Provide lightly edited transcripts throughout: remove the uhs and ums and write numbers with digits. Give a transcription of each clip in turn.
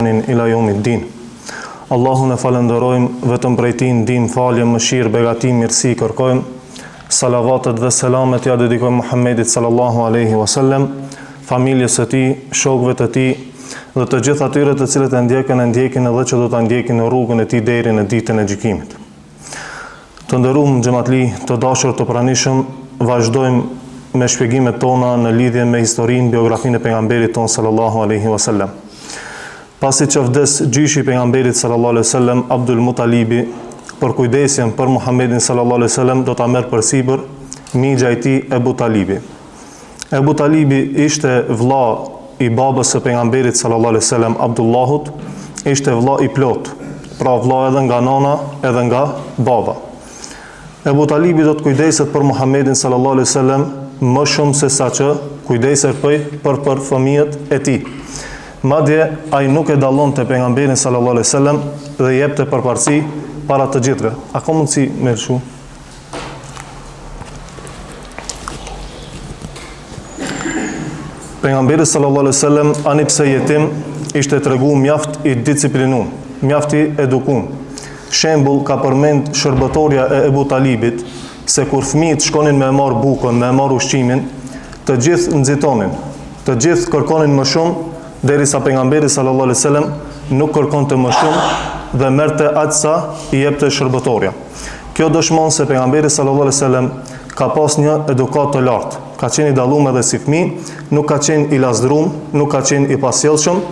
ila yawmiddin. Allahun e falenderojmë, vetëm prej tij ndihmë, falje, mëshirë, begati, mirësi kërkojmë. Salavatet dhe selamet ja dedikojmë Muhammedit sallallahu alaihi wasallam, familjes së tij, shokëve të tij dhe të gjithë atyre të cilët e ndjekin edhe që do ta ndjekin në rrugën e tij deri në ditën e gjykimit. Të nderuar xhamatli, të dashur të pranishëm, vazhdojmë me shpjegimet tona në lidhje me historinë, biografinë e pejgamberit ton sallallahu alaihi wasallam. Pasi që vdes gjyshi pejgamberit sallallahu alaihi wasallam, Abdul Mutalibi, për kujdesjen për Muhammedin sallallahu alaihi wasallam, do ta merr përsipër migja e tij Ebu Talibi. Ebu Talibi ishte vlla i babës së pejgamberit sallallahu alaihi wasallam, Abdullahut, ishte vlla i plot, pra vlla edhe nga nana edhe nga baba. Ebu Talibi do të kujdeset për Muhammedin sallallahu alaihi wasallam më shumë se sa që kujdeset për fëmijët e tij. Madje ai nuk e dallon te pejgamberi sallallahu alaihi wasallam dhe jepte përparësi para të gjithëve. A ka mundsi me shu? Pejgamberi sallallahu alaihi wasallam ani pse jetim ishte treguar mjaft i disiplinuar, mjaft i edukuar. Shembull ka përmend shërbëtorja e Ebu Talibit se kur fëmijët shkonin me marr bukën, me marr ushqimin, të gjithë nxitonin, të gjithë kërkonin më shumë, derisa pejgamberi sallallahu alaihi wasallam nuk kërkonte më shumë dhe merrte aq sa i jepte shërbëtorja. Kjo dëshmon se pejgamberi sallallahu alaihi wasallam ka pas një edukat të lartë, ka qenë i dalluar edhe si fëmijë, nuk ka qenë i lazdrum, nuk ka qenë i pasjellshëm,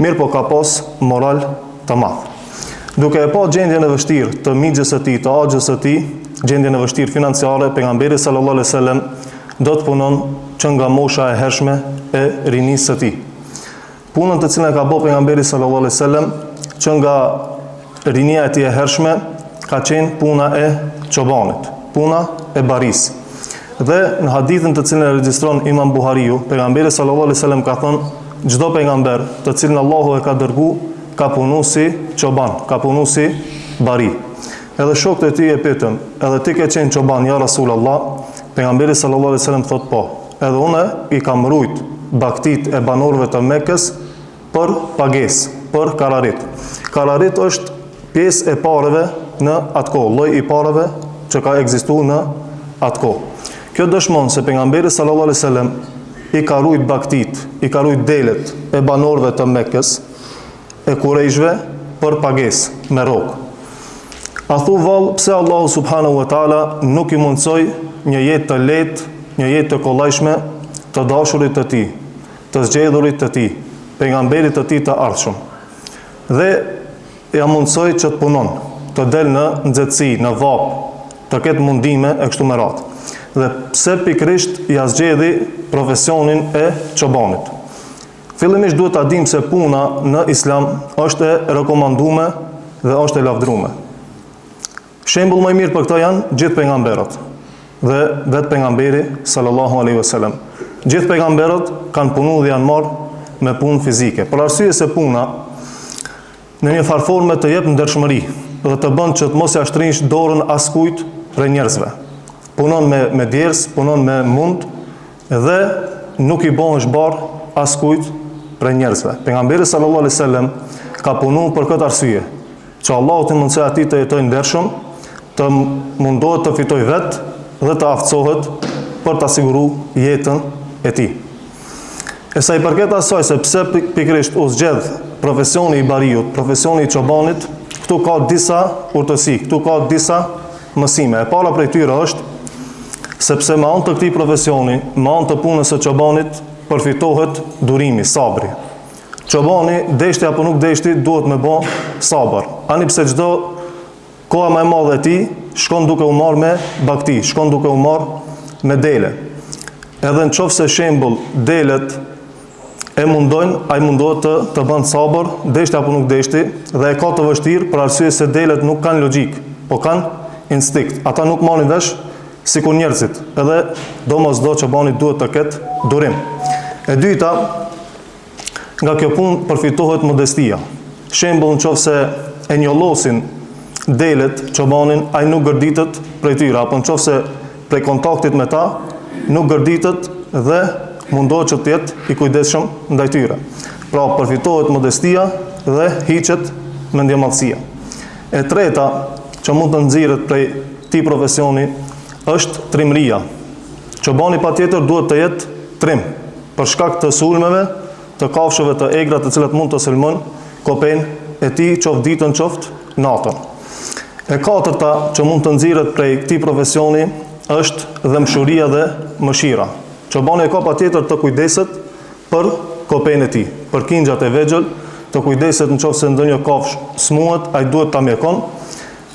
mirë po ka pas moral të madh. Duke e pa gjendjen e vështirë të migjes së tij, të axhës së tij, gjendjen e vështirë financiare, pejgamberi sallallahu alaihi wasallam do të punon që nga mosha e hershme e rinisë së tij. Punën të cilën ka bërë pejgamberi sallallahu alaihi wasallam që nga rinia e tij e hershme ka qenë puna e çobanit, puna e baris. Dhe në hadithin të cilën e regjistron Imam Buhariu, pejgamberi sallallahu alaihi wasallam ka thënë çdo pejgamber të cilin Allahu e ka dërguar ka punu si çoban, ka punu si bari. Edhe shokët e tij e pyetën, edhe ti ke qenë çoban ja Rasulullah? Pejgamberi sallallahu alaihi wasallam thotë po. Edhe unë i kam rujt baktit e banorëve të Mekës për pagesë, për kararit. Kararit është pjesë e pareve në atë kohë, lloj i pareve që ka ekzistuar në atë kohë. Kjo dëshmon se pejgamberi sallallahu alaihi wasallam i ka rujt baktit, i ka rujt delet e banorëve të Mekës, e Kurejshve për pagesë me rrogë. A thu vallë, pse Allahu subhanahu wa taala nuk i mundsoi një jetë të lehtë, një jetë të kollajshme të dashurit të tij, të zgjedhurit të tij, pejgamberit të tij të ardhshëm. Dhe ja mundsoi që të punon, të del në nxehtësi, në vap, të ketë mundime e kështu me radhë. Dhe pse pikrisht ja zgjedhi profesionin e çobanit. Fillimisht duhet ta dimë se puna në Islam është e rekomanduar dhe është e lavdëruar. Shembull më i mirë për këtë janë gjithë pejgamberët dhe vetë pejgamberi sallallahu alaihi wasallam. Gjithë pejgamberët kanë punuar dhe janë marrë me punë fizike. Për arsye se puna në një farë forme të jep ndershmëri dhe të bën që të mos ia shtrinsh dorën askujt prej njerëzve. Punon me djers, punon me mund dhe nuk i bën zhbarr askujt prej njerëzve. Pejgamberi sallallahu alaihi wasallam ka punuar për këtë arsye, që Allahu të mundsoj atij të jetojë ndershëm, të mundohet të fitojë vetë dhe të aftësohet për të siguruar jetën e tij. E sa i përket asaj se pse pikrisht u zgjedh profesioni i bariut, profesioni i çobanit, këtu ka disa urtësi, këtu ka disa mësime. E para prej tyre është sepse me anë të këtij profesioni, me anë të punës së çobanit përfitohet durimi, sabri. Çobani, deshti apo nuk deshti, duhet me bë sabër. Ani pse çdo koha më e madhe e tij shkon duke u marrë me bakti, shkon duke u marrë me dele. Edhe nëse shembull delet e mundojnë, ai mundohet të bën sabër, deshti apo nuk deshti, dhe e ka të vështirë për arsye se delet nuk kanë logjik, po kanë instinkt. Ata nuk marrin vesh sikur njerëzit. Edhe domosdo çobani duhet të ketë durim. E dyta, nga kjo punë përfitohet modestia. Shembull nëse e njollosin delet çobanin, ai nuk gërditet prej tyre, apo nëse prej kontaktit me ta nuk gërditet dhe mundohet që të jetë i kujdesshëm ndaj tyre. Pra përfitohet modestia dhe hiqet mendjemallësia. E treta që mund të nxirret prej këtij profesioni është trimëria. Çobani patjetër duhet të jetë trim për shkak të sulmeve, të kafshëve të egra të cilat mund të sulmojnë kopen e tij qoftë ditën qoftë natën. E katërta që mund të nxirret prej këtij profesioni është dhëmshuria dhe mëshira. Çobani ka patjetër të kujdeset për kopen e tij, për kinxhat e vegjël, të kujdeset nëse ndonjë kafsh smuhet, ai duhet ta mjekon,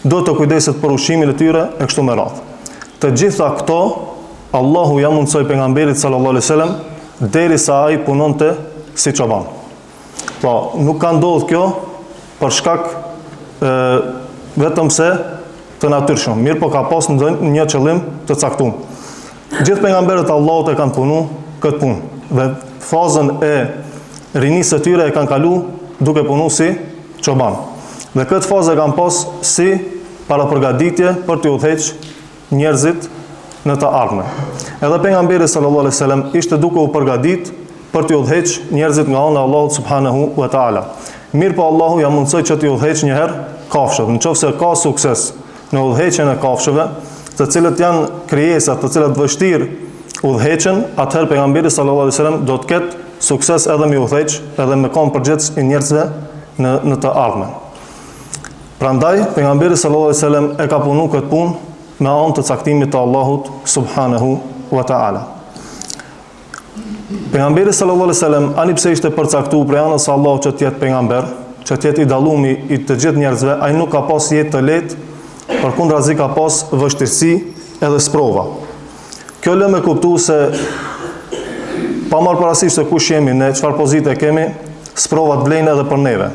duhet të kujdeset për ushqimin e tyre e kështu me radhë. Të gjitha këto Allahu ja mundsoi pejgamberit sallallahu alaihi wasallam derisa ai punonte si çoban. Po, nuk ka ndodhur kjo për shkak vetëm se të natyrshëm, mirë po ka pas një qëllim të caktuar. Gjithë pejgamberët e Allahut e kanë punu këtë punë dhe fazën e rinisë së tyre e kanë kalu duke punu si çoban. Dhe këtë fazë e kanë pas si parapërgatitje për të udhëheqë njerëzit në të ardhmen. Edhe pejgamberi sallallahu alaihi wasallam ishte duke u përgatit për të udhëheqë njerëzit nga ana e Allahut subhanahu wa taala. Mirë po Allahu ja mundsoi që të udhëheqë një herë kafshët. Nëse ka sukses në udhëheqjen e kafshëve, të cilët janë krijesa të cilat vështirë udhëheqen, atëherë pejgamberi sallallahu alaihi wasallam do të ketë sukses edhe me udhëheq, edhe me kon përgjithës i njerëzve në të ardhmen. Prandaj pejgamberi sallallahu alaihi wasallam e ka punu këtë punë me anë të caktimit të Allahut subhanahu wa taala. Pejgamberi sallallahu alaihi wasallam ani pse ishte përcaktuar prej anës së Allahut që të jetë pejgamber, që të jetë i dallumi i të gjithë njerëzve, ai nuk ka pas jetë të lehtë, përkundrazi ka pas vështirësi edhe sprova. Kjo lë me kuptu se pa marrë parasysh se kush jemi ne, çfarë pozite kemi, sprovat vlen edhe për neve.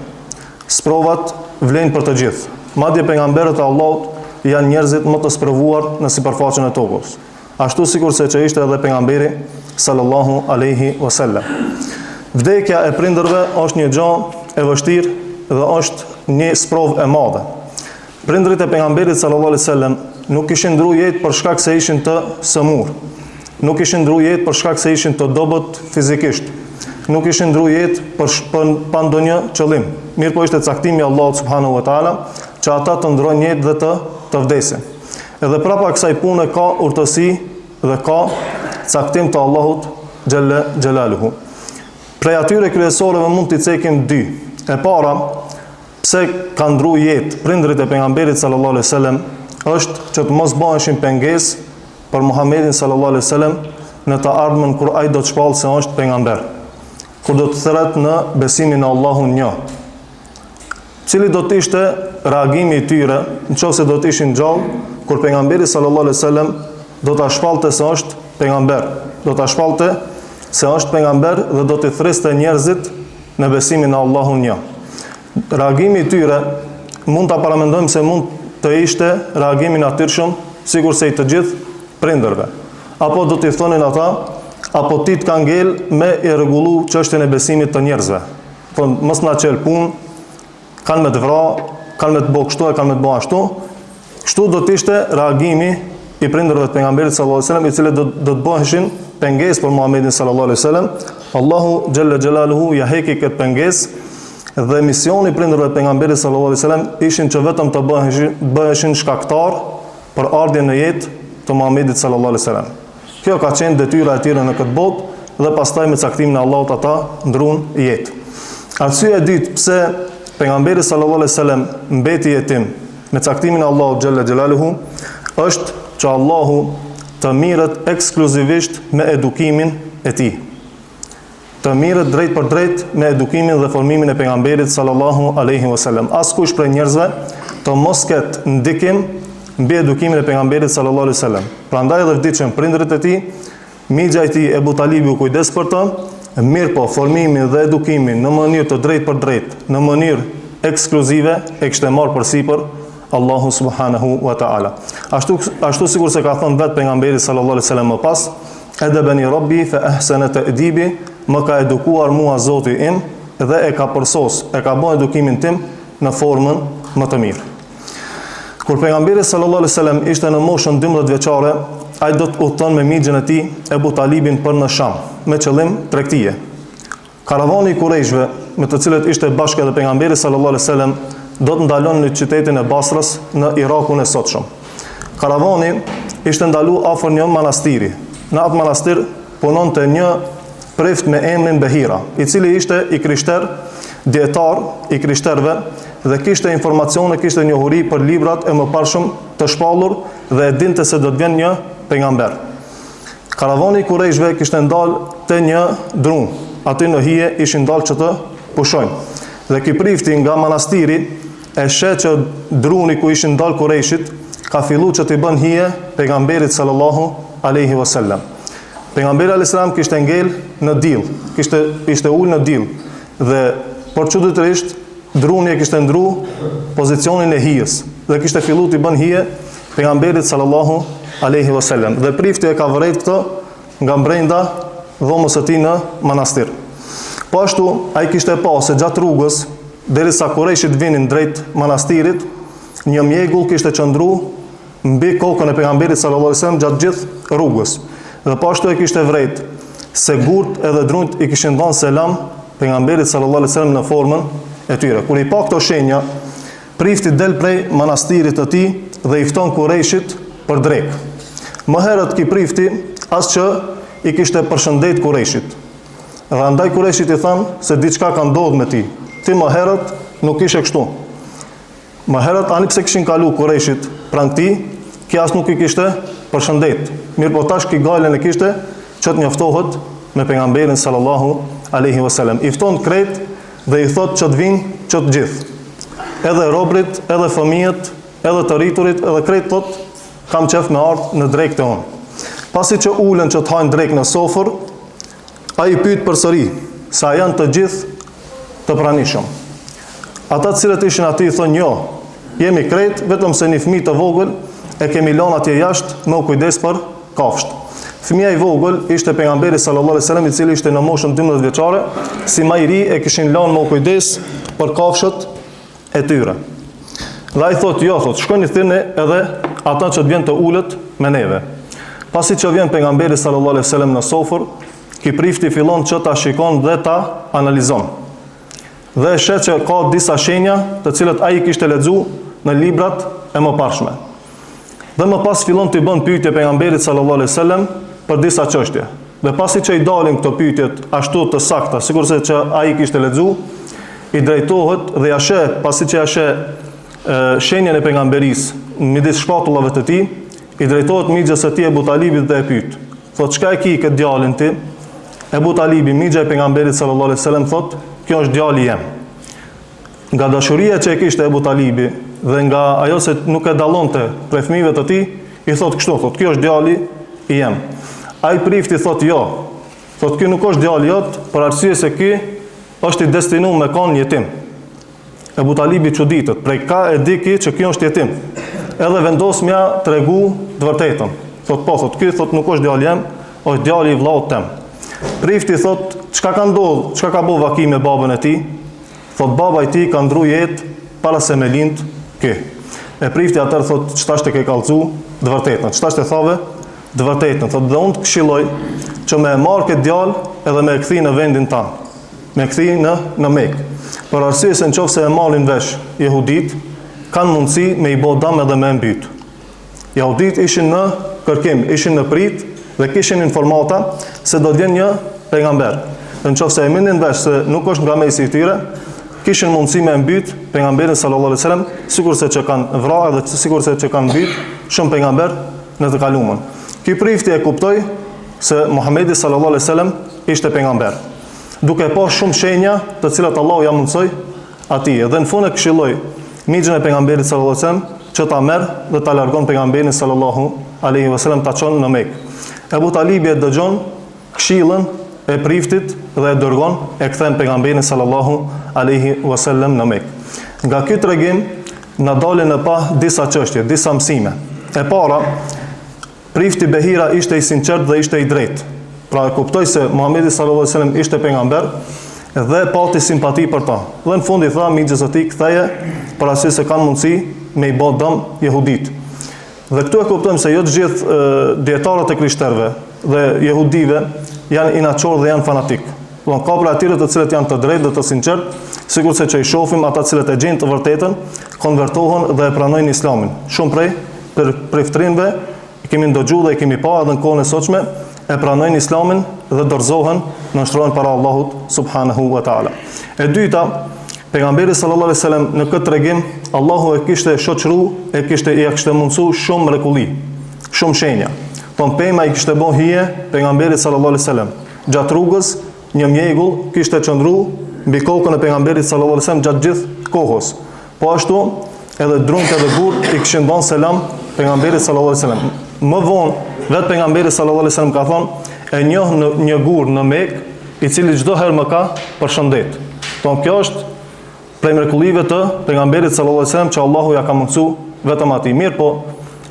Sprovat vlen për të gjithë. Madje pejgamberët e Allahut janë njerëzit më të sprovuar në sipërfaqen e tokës. Ashtu sikurse që ishte edhe pejgamberi sallallahu alaihi wasallam. Vdekja e prindërve është një gjë e vështirë dhe është një sprovë e madhe. Prindrit e pejgamberit sallallahu alaihi wasallam nuk kishin ndruar jetë për shkak se ishin të sëmur. Nuk kishin ndruar jetë për shkak se ishin të dobët fizikisht. Nuk kishin ndruar jetë për pa ndonjë qëllim. Mirë po ishte caktimi i Allahut subhanahu wa taala që ata të ndrojnë jetë dhe të vdesin. Edhe prapa kësaj pune ka urtësi dhe ka caktim të Allahut xhalla xhelaluhu. Prej atyre kryesorëve mund t'i cekim dy. E para, pse ka ndruar jetë prindrit e pejgamberit sallallahu alaihi wasallam, është që të mos bëheshin pengesë për Muhamedit sallallahu alaihi wasallam në të ardhmen kur ai do të shpallë se është pejgamber, kur do të thret në besimin në Allahun një. Cili do të ishte reagimi i tyre nëse do të ishin gjallë kur pejgamberi sallallahu alaihi wasallam do ta shpallte se është pejgamber, do ta shpallte se është pejgamber dhe do të thriste njerëzit në besimin në Allahun një. Reagimi i tyre mund ta paramendojmë se mund të ishte reagimi natyrshëm, sikur se i të gjithë prindërve. Apo do t'i thonin ata, apo ti të kanë ngel me i rregullu çështjen e besimit të njerëzve. Thonë, mos na çel punë, kanë me të vra, kanë me të bëj kështu, kanë me të bëj ashtu. Kështu do të ishte reagimi i prindërve të pejgamberit sallallahu alajhi wasallam, i cilët do të bëheshin pengesë për Muhamedit sallallahu alajhi wasallam. Allahu xhalla xhelaluhu ja heki këtë pengesë dhe misioni i prindërve të pejgamberit sallallahu alajhi wasallam ishin që vetëm të bëheshin shkaktar për ardhjen në jetë të Muhamedit sallallahu alajhi wasallam. Kjo ka qenë detyra e tyre në këtë botë dhe pastaj me caktimin e Allahut ata ndruan jetë. Arsyeja e dytë pse pejgamberi sallallahu alajhi wasallam mbeti jetim me caktimin e Allahut xhalla xhelaluhu është që Allahu të mirët ekskluzivisht me edukimin e tij. Të mirët drejt për drejt me edukimin dhe formimin e pejgamberit sallallahu alaihi wasallam. Askush prej njerëzve të mos ketë ndikim mbi edukimin e pejgamberit sallallahu alaihi wasallam. Prandaj edhe vdiqën prindërit e tij, migja e tij Ebu Talibi u kujdes për të, mirë po formimin dhe edukimin në mënyrë të drejt për drejt, në mënyrë ekskluzive e kishte marrë përsipër Allahu subhanahu wa taala. Ashtu sikur se ka thënë vetë pejgamberi sallallahu alaihi wasallam më pas, edebeni rabbi fa ahsana ta'dibi, më ka edukuar mua Zoti im dhe e ka përsos, e ka bën edukimin tim në formën më të mirë. Kur pejgamberi sallallahu alaihi wasallam ishte në moshën 12 vjeçare, ai do të udhton me mixhën e tij Ebu Talibin për në Sham, me qëllim tregtie. Karavani i Kurejshve me të cilët ishte bashkë edhe pejgamberi sallallahu alaihi wasallam, do të ndalon në qytetin e Basrës në Irakun e sotshëm. Karavani ishte ndalu afër një manastiri. Në atë manastir punonte një prift me emrin Behira, i cili ishte i krishter, dietar i krishterëve dhe kishte informacione, kishte njohuri për librat e mëparshëm të shpallur dhe e dinte se do të vjen një pejgamber. Karavani i Kurejshve kishte ndal te një drum, aty në hije ishin dalë që të pushojnë. Dhe ky prifti nga manastiri e sheh që druni ku ishin dalë Kurejshit ka filluar që t'i bën hije pejgamberit sallallahu alaihi wasallam. Pejgamberi alayhis salam kishte ngel në diell, ishte ul në diell dhe por çuditërisht druni e kishte ndru pozicionin e hijes dhe kishte filluar t'i bën hije pejgamberit sallallahu alaihi wasallam. Dhe prifti e ka vërejt këtë nga brenda dhomës së tij në manastir. Po ashtu ai kishte pasur se gjatë rrugës derisa Kurejshit vinin drejt manastirit, një mjegull kishte qëndruar mbi kokën e pejgamberit sallallahu alaihi wasallam gjatë gjithë rrugës. Dhe po ashtu e kishte vrejt se gurt edhe drunjt i kishin dhënë selam pejgamberit sallallahu alaihi wasallam në formën e tyre. Kur i pa këto shenja, prifti del prej manastirit të tij dhe i fton Kurejshit për drek. Më herët ky prifti as që i kishte përshëndet Kurejshit. Dhe andaj Kurejshit i thanë se diçka ka ndodhur me ti. Ti më herët nuk ishe kështu. Më herët ani pse kishin kalu Kurejshit pranë tij, ki as nuk i kishte përshëndet. Mirë po tash ki galen e kishte që të njoftohet me pejgamberin sallallahu alaihi wasallam. I fton krejt dhe i thot që të vinë që të gjithë. Edhe robrit, edhe fëmijët, edhe të rriturit, edhe krejt thot kam qef me ardhë në drejkë të unë. Pasi që ulen që të hajnë drejkë në sofër, a i pyet përsëri, sa janë të gjithë të pranishëm. Ata të cilët ishin aty i thonë jo, jemi krejt, vetëm se një fëmijë të vogël e kemi lënë atje jashtë me u kujdes për kafsht. Fëmia i vogël ishte pejgamberi sallallahu alaihi wasallam, i cili ishte në moshën 12 vjeçare, si më i ri e kishin lënë me u kujdes për kafshët e tyre. Dhe ai thotë jo, thotë shkoni thini edhe ata që të vjen të ulët me neve. Pasi që vjen pejgamberi sallallahu alaihi wasallam në sofër, ky prifti fillon që ta shikon dhe ta analizon. Dhe shet që ka disa shenja të cilët ai kishte lexuar në librat e mëparshme. Dhe më pas fillon të i bën pyetje pejgamberit sallallahu alaihi wasallam për disa çështje. Dhe pasi që i dalin këto pyetjet ashtu të sakta, sikurse që ai kishte lexuar, i drejtohet dhe ja sheh, pasi që ja sheh shenjën e pejgamberisë midis shpatullave të tij, i drejtohet migjes së tij Ebu Talibit dhe e pyet. Thotë çka e ki këtë djalin ti? Ebu Talibi, migja e pejgamberit sallallahu alaihi wasallam thotë, kjo është djali jem. Nga dashuria që e kishte Ebu Talibi dhe nga ajo se nuk e dallonte prej fëmijëve të tij, i thotë kështu, thotë kjo është djali i jem. Ai prifti thotë jo. Thotë ky nuk është djali jot, për arsye se ky është i destinuar me kon jetim. Ebu Talibi çuditet, prej ka e di ki që ky është jetim. Edhe vendos mja tregu të vërtetën. Thotë po, thotë ky thotë nuk është djali jem, është djali i vllaut tem. Prifti thotë çka ka ndodhur, çka ka bëu vaki me babën e tij? Thotë baba i tij ka ndru jetë para se me lind ky. E prifti atëherë thotë ç'tash të ke kallëzu të vërtetën. Ç'tash të thave të vërtetën. Thotë dhe unë të këshilloj që me marr këtë djalë edhe me e kthi në vendin tan. Me kthi në Mekë. Për arsye se nëse e marrin vesh jehudit, kanë mundësi me i bë dëm edhe me mbyt. Jehudit ishin në kërkim, ishin në prit dhe kishin informata se do të vjen një pejgamber. Nëse e mendin vesh se nuk është nga mesi i tyre, kishin mundësi me mbyt pejgamberin sallallahu alaihi wasallam, sikurse që kanë vrarë dhe sikurse që kanë mbyt shumë pejgamber në të kaluamën. Ky prifti e kuptoi se Muhamedi sallallahu alaihi wasallam ishte pejgamber, duke pa shumë shenja të cilat Allahu ja mundsoi atij. Dhe në fund e këshilloi mixhën e pejgamberit sallallahu alaihi wasallam që ta merr dhe ta largon pejgamberin sallallahu alaihi wasallam ta çon në Mekë. Ebu Talibi e dëgjon këshillën e priftit dhe e dërgon e kthen pejgamberin sallallahu alaihi wasallam në Mekë. Nga ky tregim na dalin në pa disa çështje, disa mësime. E para, prifti Behira ishte i sinqert dhe ishte i drejtë. Pra e kuptoi se Muhamedi sallallahu alaihi wasallam ishte pejgamber dhe pati simpati për ta. Dhe në fund i tha mixhës së tij ktheje për arsye se kanë mundësi me i bë dëm jehudit. Dhe këtu e kuptojmë se jo të gjithë dietarët e krishterëve dhe jehudive janë inaçor dhe janë fanatik. Do ka për atyre të cilët janë të drejtë dhe të sinqert, sigurisht që i shohim ata të cilët e gjejnë të vërtetën, konvertohen dhe e pranojnë Islamin. Shumë prej ftrinëve kemi ndëgjuar dhe kemi pa edhe në kohën e sotshme, e pranojnë Islamin dhe dorëzohen, nënshtrohen para Allahut subhanahu wa taala. E dyta, pejgamberi sallallahu alaihi wasallam në këtë tregim, Allahu e kishte shoqëruar, ia kishte mundsuar shumë mrekulli, shumë shenja. Pema i kishte bën hije pejgamberit sallallahu alaihi wasallam. Gjatë rrugës, një mjegull kishte qëndruar mbi kokën e pejgamberit sallallahu alaihi wasallam gjatë gjithë kohës. Po ashtu, edhe drunte dhe burr i kishin dhënë selam pejgamberit sallallahu alaihi wasallam. Më vonë, vetë pejgamberi sallallahu alaihi wasallam ka thonë, e njoh një gur në Mekë, i cili çdo herë më ka përshëndet. Kjo është prej mrekullive të pejgamberit sallallahu alaihi wasallam që Allahu ja ka mundsuar vetëm atij. Mirë, po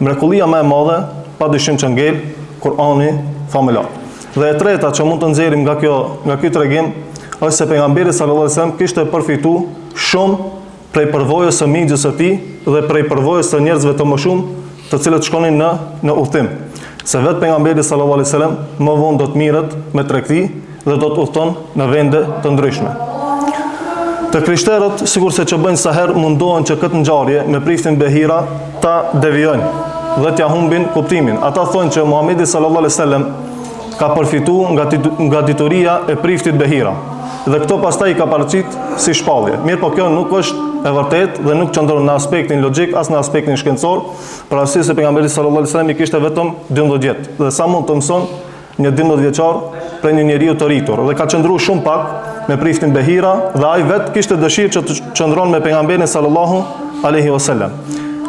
mrekullia më e madhe padyshim që ngel Kur'ani famullar. Dhe e treta që mund të nxjerrim nga ky tregim është se pejgamberi sallallahu alaihi wasallam kishte përfituar shumë prej përvojës së mixhës së tij dhe prej përvojës së njerëzve të mëshumë të cilët shkonin në udhtim. Se vetë pejgamberi sallallahu alaihi wasallam më vonë do të mirret me tregti dhe do të udhton në vende të ndryshme. Të krishterët, sigurisht që bëjnë sa herë mundohen që këtë ngjarje me priftin Behira ta devijojnë dhe t'ja humbin kuptimin. Ata thonë që Muhamedi sallallahu alaihi wasallam ka përfituar nga dituria e priftit Behira. Dhe këto pastaj i ka paraqit si shpallje. Mirë, po kjo nuk është e vërtetë dhe nuk qëndron në aspektin logjik as në aspektin shkencor, për arsye se pejgamberi sallallahu alaihi wasallam i kishte vetëm 12 vjet. Dhe sa mund të mëson një 12 vjeçar prej një njeriu të rritur dhe ka qëndruar shumë pak me priftin Behira dhe ai vetë kishte dëshirë që të qëndron me pejgamberin sallallahu alaihi wasallam.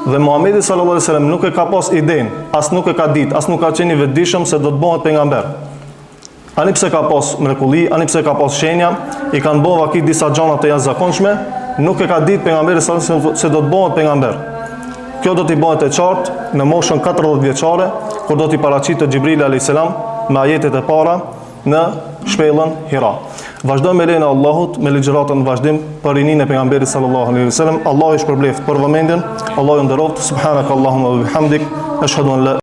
Dhe Muhamedi sallallahu alaihi wasallam nuk e ka pas idenë, as nuk e ka ditë, as nuk ka qenë i vetëdijshëm se do të bëhet pejgamber. Ani pse ka pas mrekulli, ani pse ka pas shenja, i kanë bërë vakit disa gjëra të jashtëzakonshme, nuk e ka ditë pejgamberi sallallahu alaihi wasallam se do të bëhet pejgamber. Kjo do t'i bëhet e qartë në moshën 40 vjeçare, kur do t'i paraqitet Xhibrili alayhis salam me ajetet e para në shpellën Hira. Vazhdojmë me lejen e Allahut me ligjëratën në vazhdim për rinin e pejgamberit sallallahu alaihi wasallam. Allahu i shpërbleft për vëmendjen, Allahu nderoft, subhanakallahumma wa bihamdik, ashhadu an la